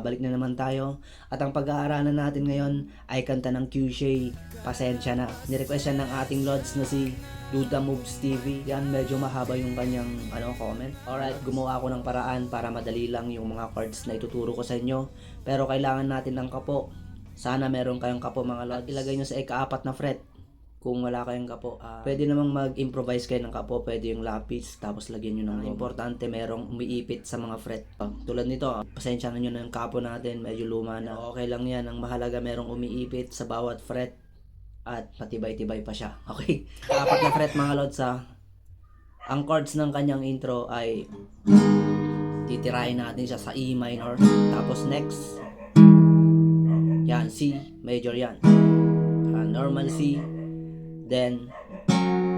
nagbabalik na naman tayo. At ang pag-aaralan natin ngayon ay kanta ng Q-Shay, Pasensya Na. Nirequest yan ng ating Lods na si Duda Moves TV. Yan, medyo mahaba yung kanyang comment. Alright, gumawa ako ng paraan para madali lang yung mga chords na ituturo ko sa inyo. Pero kailangan natin ng kapo. Sana meron kayong kapo mga Lods. Ilagay nyo sa ika-4 na fret. Kung wala kayong kapo, pwede namang mag-improvise kayo ng kapo, pwede yung lapis, tapos lagyan nyo ng importante, merong umiipit sa mga fret. Tulad nito, pasensya na nyo na yung kapo natin, medyo luma na. Okay lang yan, ang mahalaga merong umiipit sa bawat fret at patibay-tibay pa siya. Okay? 4 na fret mga lods ha. Ang chords ng kanyang intro ay titirahin natin siya sa E minor, tapos next, yan, C major yan. Normal C, then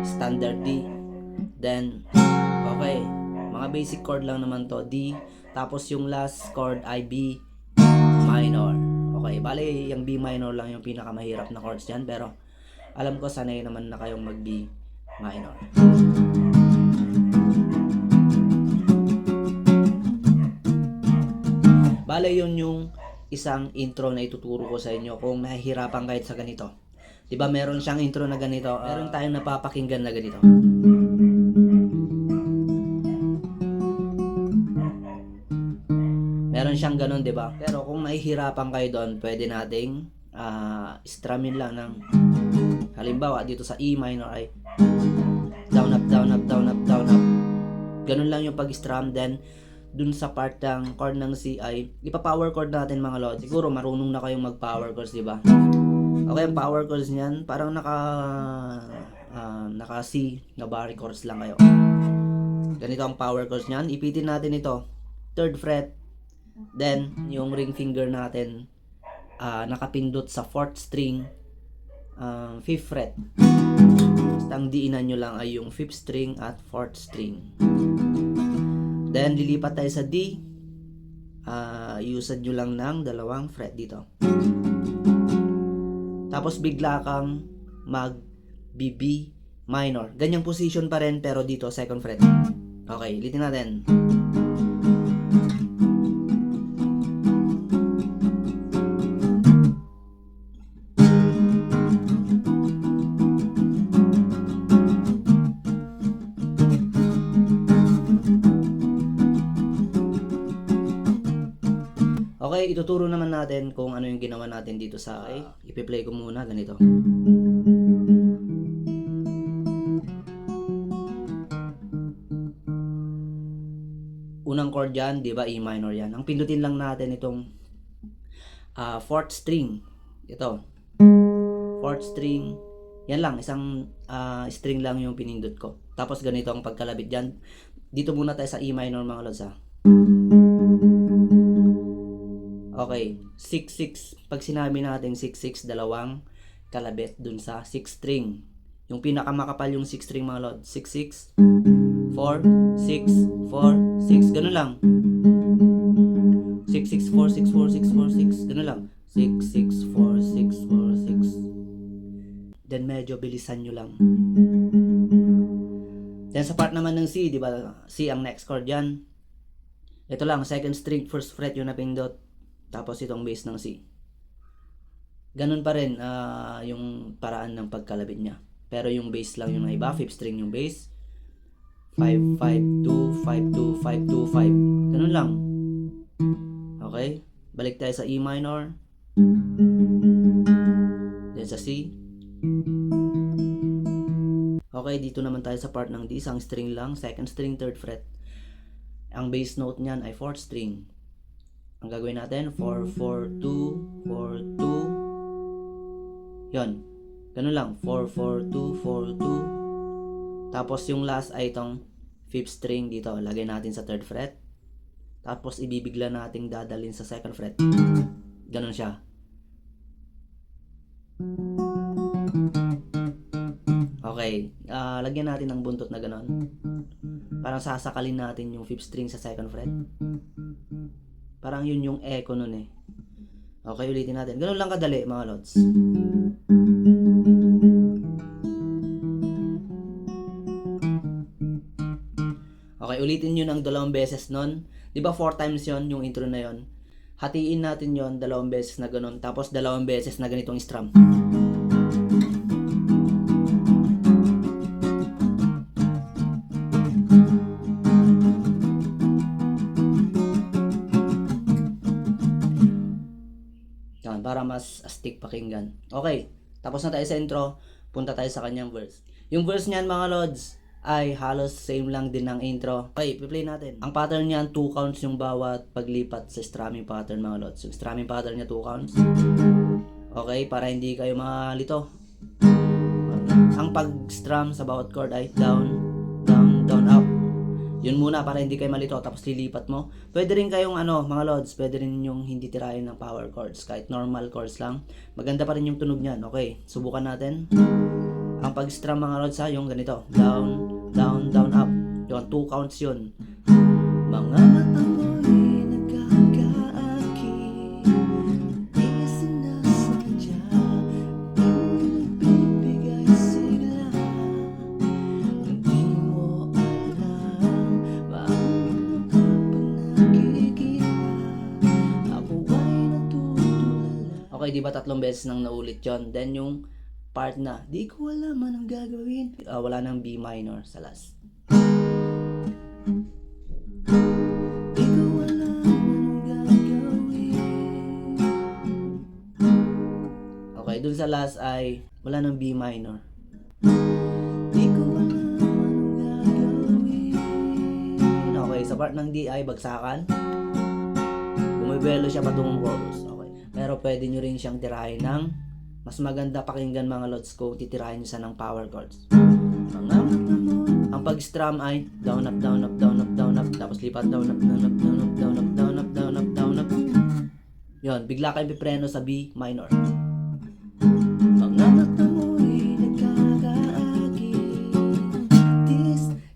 standard D, then okay, mga basic chord lang naman to, D, tapos yung last chord ay B minor. Okay, bale yung B minor lang yung pinakamahirap na chords dyan, pero alam ko sanay naman na kayong mag B minor. Bale yun yung isang intro na ituturo ko sa inyo kung mahihirapan kahit sa ganito. Diba meron siyang intro na ganito, meron tayong napapakinggan na ganito. Meron siyang ganun, diba? Pero kung nahihirapan kayo doon, pwede nating strumming lang ng, halimbawa dito sa E minor ay down up, down up, down up, down up. Ganun lang yung pag-strum. Then dun sa part ng chord ng C ay ipa-power chord natin mga lods. Siguro marunong na kayong mag-power chords, diba? Okay, ang power chords niyan, parang naka C na bar chords lang kayo. Ganito ang power chords niyan. Ipitin natin ito, 3rd fret. Then, yung ring finger natin, nakapindot sa 4th string, 5th fret. Basta ang diinan nyo lang ay yung 5th string at 4th string. Then, lilipat tayo sa D. Usad nyo lang ng 2 fret dito. Tapos bigla kang mag B minor. Ganyang position pa rin pero dito 2nd fret. Okay, ulitin natin. Okay, ituturo naman natin kung ano yung ginawa natin dito sa ipi-play ko muna ganito. Unang chord yan, 'di ba? E minor yan. Ang pindutin lang natin itong 4th string. Ito. 4th string. Yan lang, isang string lang yung pinindot ko. Tapos ganito ang pagkalabit diyan. Dito muna tayo sa E minor mga lods ha. Okay, 6-6. Pag sinabi natin 6-6, 2 kalabit dun sa 6 string. Yung pinakamakapal yung 6 string mga lod. 6-6, 4, 6, 4, 6. Ganun lang. 6-6, 4, 6, 4, 6, 4, 6. Ganun lang. 6, 6, 4, 6, 4, 6. Then medyo bilisan nyo lang. Then sa part naman ng C, di ba? C ang next chord yan. Ito lang, 2nd string, 1st fret yung napindot. Tapos itong bass ng C. Ganun pa rin yung paraan ng pagkalabit niya. Pero yung bass lang yung naiba. 5th string yung bass. 5, 5, 2, 5, 2, 5, 2, 5. Ganun lang. Okay? Balik tayo sa E minor. Then sa C. Okay, dito naman tayo sa part ng D. Isang string lang. 2nd string, 3rd fret. Ang bass note niyan ay 4th string. Ang gagawin natin, 4, 4, 2, 4, 2. Yun. Ganun lang. 4, 4, 2, 4, 2. Tapos yung last ay itong 5th string dito. Lagay natin sa 3rd fret. Tapos ibibigla nating dadalhin sa 2nd fret. Ganun siya. Okay. Lagyan natin ng buntot na ganun. Parang sasakalin natin yung 5th string sa 2nd fret. Parang yun yung echo nun eh. Okay, ulitin natin. Ganun lang kadali mga lods. Okay, ulitin nyo ng 2 beses nun. Di ba 4 times yon yung intro na yon? Hatiin natin yon 2 beses na ganun, tapos 2 beses na ganitong strum. Yan, para mas astig pakinggan. Okay, tapos na tayo sa intro, punta tayo sa kanyang verse. Yung verse niyan mga lods, ay halos same lang din ng intro. Okay, play natin. Ang pattern niyan, 2 counts yung bawat paglipat sa strumming pattern mga lods. Yung strumming pattern niya, 2 counts. Okay, para hindi kayo malito. Ang pag-strum sa bawat chord ay down, down, down, up. Yun muna para hindi kayo malito, tapos lilipat mo. Pwede rin kayong mga lods, pwede rin yung hindi tirahin ng power chords, kahit normal chords lang. Maganda pa rin yung tunog niyan. Okay, subukan natin. Ang pag-strum mga lods yung ganito. Down, down, down, up. Yun, 2 counts yun. Mga mata mo'y nagkakaaki, di sinasadya, nagbibigay sigla. Hindi mo alam, bakit kapag nakikita, ako ay natutulala. Okay, di ba 3 beses nang naulit yun? Then yung part na, di ko alam anong gagawin. Wala nang B minor sa last. Di ko alam anong gagawin. Okay, dun sa last ay wala nang B minor. Di ko alam anong gagawin. Okay, sa part ng D ay bagsakan. Bumibelo siya patungong chorus. Okay. Pero pwede nyo rin siyang tirahin ng mas maganda pakinggan mga lods ko, titirahin nyo siya ng power chords. Ang pag-strum ay down up, down up, down up, down up, tapos lipat down up, down up, down up, down up, down up, down up, down up. Yun, bigla kayo pipreno sa B minor. Mga mata mo'y nagkakaagi.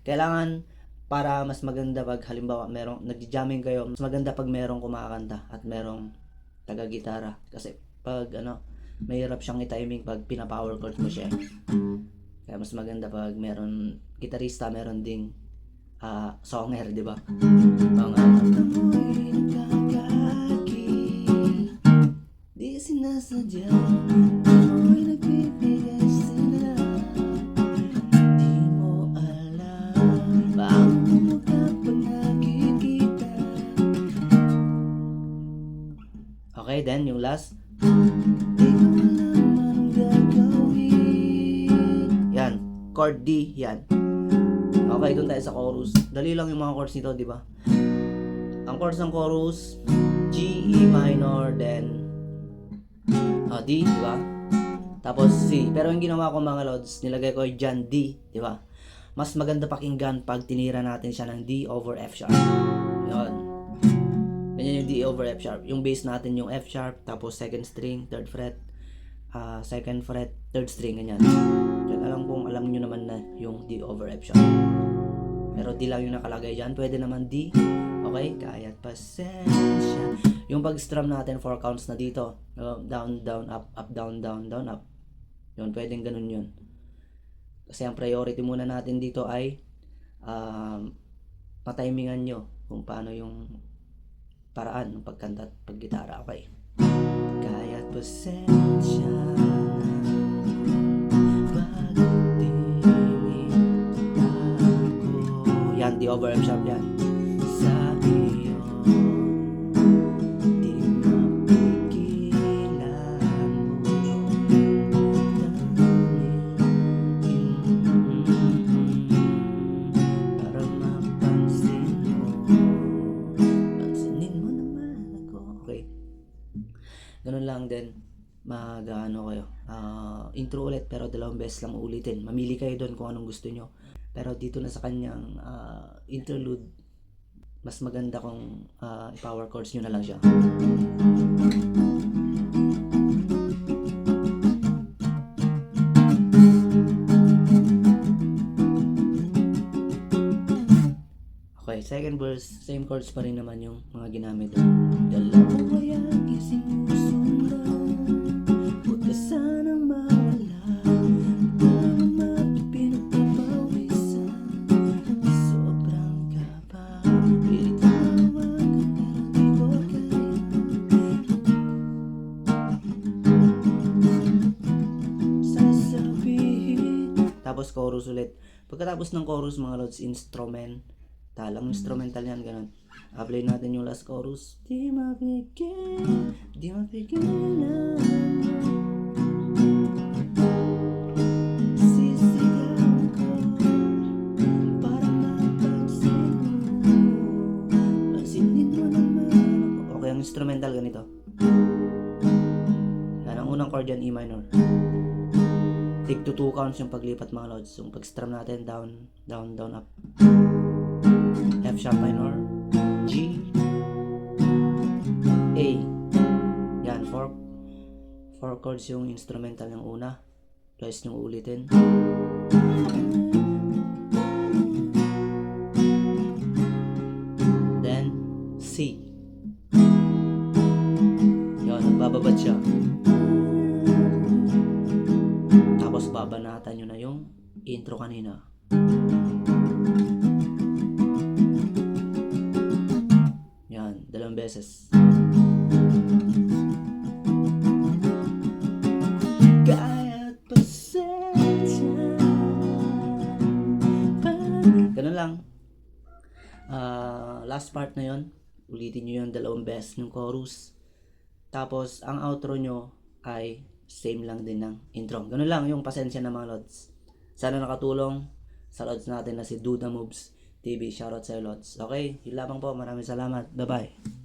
Kailangan para mas maganda pag halimbawa merong nagja-jamming kayo, mas maganda pag merong kumakanta at merong taga-gitara. Kasi pag mahirap siyang i-timing pag pina-power chord mo siya. Kaya mas maganda pag meron gitarista, meron ding songer, di ba? Mga mata mo'y nagkakaagi, di sinasadya, ako'y nagbibigay sila. Di mo alam, bakit mo kapag nakikita. Okay, then yung last. Yan, chord D, yan. Okay, doon tayo sa chorus. Dali lang yung mga chords nito, di ba? Ang chords ng chorus, G, E minor, then D, di ba? Tapos C. Pero yung ginawa ko mga lods, nilagay ko dyan D, di ba? Mas maganda pakinggan pag tinira natin siya ng D over F sharp. Yun. Ganyan yung D over F sharp. Yung bass natin yung F sharp, tapos second string, third fret, second fret, third string, ganyan. Alam nyo naman na yung D over F sharp. Pero D lang yung nakalagay dyan. Pwede naman D. Okay? Kaya't pasensya. Yung pag-strum natin, 4 counts na dito. Down, down, up, up, down, down, down, up. Yun, pwedeng ganun yun. Kasi ang priority muna natin dito ay matimingan nyo kung paano yung paraan ng pagkanta at paggitara. Okay? Kaya't pasensya yan, D over F sharp yan. Sa iyo di mapigilan mo para mapansin mo, pansinin mo naman ako. Okay, ganun lang din. Kayo intro ulit, pero 2 beses lang ulitin. Mamili kayo doon kung anong gusto nyo. Pero dito na sa kanyang interlude, mas maganda kung i-power chords nyo na lang siya. Okay, second verse, same chords pa rin naman yung mga ginamit doon. Dalawa yung isinusundan, puta sanang mawala, tapos chorus ulit. Pagkatapos ng chorus mga lods, instrumental yan, ganun. Apply natin yung last chorus. Di mapigil sisigaw ko para mapansin mo. Pansinin mo naman ako. Okay, ang instrumental ganito. Yan, ang unang chord yan, E minor. Take to 2 counts yung paglipat mga lods. Yung pag-strum natin, down, down, down, up. F sharp minor, G, A. Yan, 4 chords yung instrumental ng una. Twice nyo ulitin. Then, C. Yan, nagbababad siya. Tapos babanatan nyo na yung intro kanina. Yan, 2 beses. Kaya't pasensya pa. Ganun lang. Last part na yon, ulitin nyo yung 2 beses ng chorus. Tapos, ang outro nyo ay same lang din ng intro. Ganun lang yung pasensya ng mga lods. Sana nakatulong sa lods natin na si Duda Moves TV. Shoutout sa lods. Okay, yun lamang po. Maraming salamat. Bye-bye.